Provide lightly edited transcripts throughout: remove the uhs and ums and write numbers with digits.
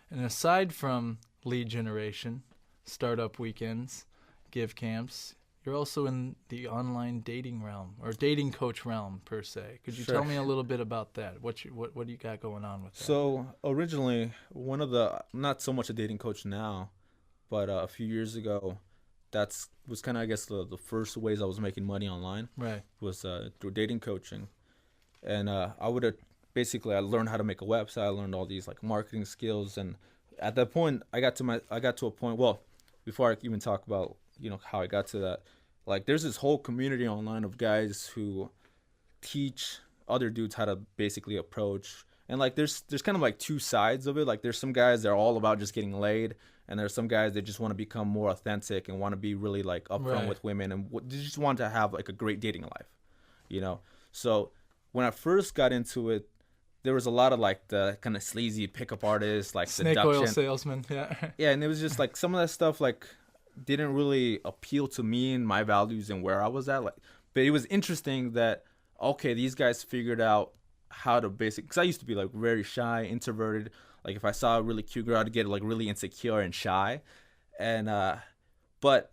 And aside from lead generation, startup weekends, give camps, you're also in the online dating realm or dating coach realm per se. Could you tell Sure. me a little bit about that? What do you got going on with that? So originally, one of the not so much a dating coach now, but a few years ago, that's was kind of I guess the first ways I was making money online Right. was through dating coaching, and I would basically I learned how to make a website. I learned all these like marketing skills, and at that point, I got to a point. Well, before I even talk about how I got to that, like there's this whole community online of guys who teach other dudes how to basically approach, and like there's kind of like two sides of it. Like there's some guys that are all about just getting laid, and there's some guys that just want to become more authentic and want to be really like upfront Right. with women, and they just want to have like a great dating life, you know. So when I first got into it, there was a lot of like the kind of sleazy pickup artists, like Snake oil seduction. salesman. Yeah. Yeah, and it was just like some of that stuff like didn't really appeal to me and my values and where I was at. Like, but it was interesting that okay, these guys figured out how to because I used to be like very shy, introverted. Like if I saw a really cute girl, I'd get like really insecure and shy, and but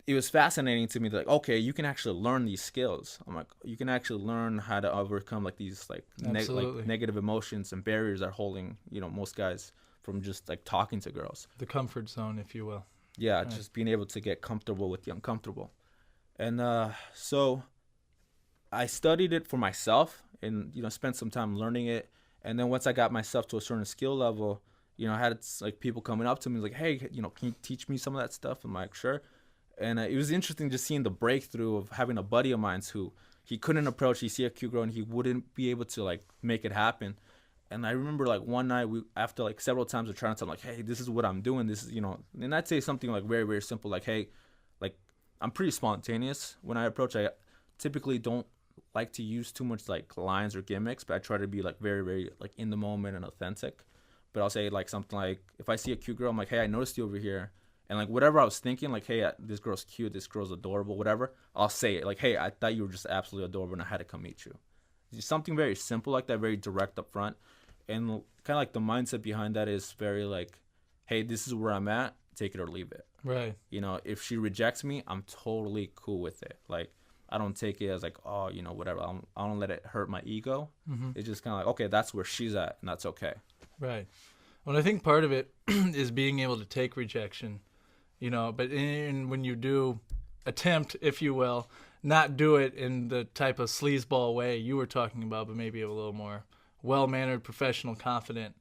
it was fascinating to me that like okay, you can actually learn these skills. I'm like you can actually learn how to overcome like these like like Absolutely. negative emotions and barriers that are holding most guys from just like talking to girls. The comfort zone, if you will. Yeah, Right. just being able to get comfortable with the uncomfortable. And so I studied it for myself and spent some time learning it. And then once I got myself to a certain skill level, I had like people coming up to me like, "Hey, can you teach me some of that stuff?" I'm like, "Sure." And it was interesting just seeing the breakthrough of having a buddy of mine who he couldn't approach. He see a cute girl and he wouldn't be able to like make it happen. And I remember like one night we after like several times of trying to tell him like, "Hey, this is what I'm doing. This is and I'd say something like very very simple like, "Hey, like I'm pretty spontaneous when I approach. I typically don't like to use too much like lines or gimmicks, but I try to be like very very like in the moment and authentic. But I'll say like something like if I see a cute girl, I'm like, "Hey, I noticed you over here." And like whatever I was thinking, like, "Hey, this girl's cute, this girl's adorable, whatever." I'll say it like, "Hey, I thought you were just absolutely adorable, and I had to come meet you." It's something very simple like that, very direct up front, and kind of like the mindset behind that is very like, "Hey, this is where I'm at. Take it or leave it." Right. If she rejects me, I'm totally cool with it. Like, I don't take it as like, oh, whatever. I don't let it hurt my ego. Mm-hmm. It's just kind of like, okay, that's where she's at, and that's okay. Right. Well, I think part of it is being able to take rejection, but when you do attempt, if you will, not do it in the type of sleazeball way you were talking about, but maybe a little more well-mannered, professional, confident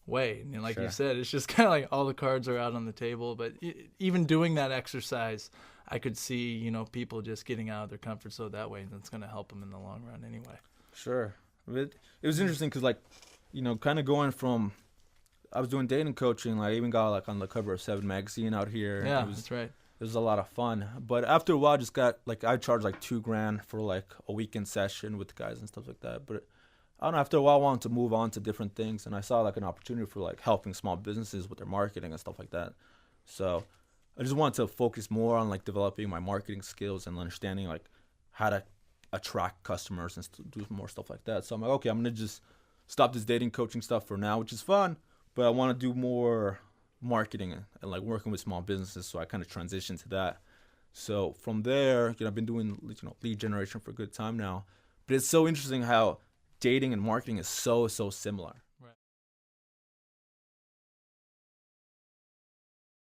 way. And like you Sure. said, it's just kind of like all the cards are out on the table. But even doing that exercise, I could see, people just getting out of their comfort zone that way, and it's going to help them in the long run anyway. Sure. It was interesting because, like, kind of going from, I was doing dating coaching. Like, I even got like on the cover of Seven magazine out here. Yeah, that's right. It was a lot of fun. But after a while, I just got like I charged like $2,000 for like a weekend session with the guys and stuff like that. But I don't know. After a while, I wanted to move on to different things, and I saw like an opportunity for like helping small businesses with their marketing and stuff like that. So I just wanted to focus more on like developing my marketing skills and understanding like how to attract customers and do more stuff like that. So I'm like, okay, I'm gonna just stop this dating coaching stuff for now, which is fun, but I want to do more marketing and like working with small businesses. So I kind of transitioned to that. So from there, I've been doing lead generation for a good time now. But it's so interesting how dating and marketing is so similar.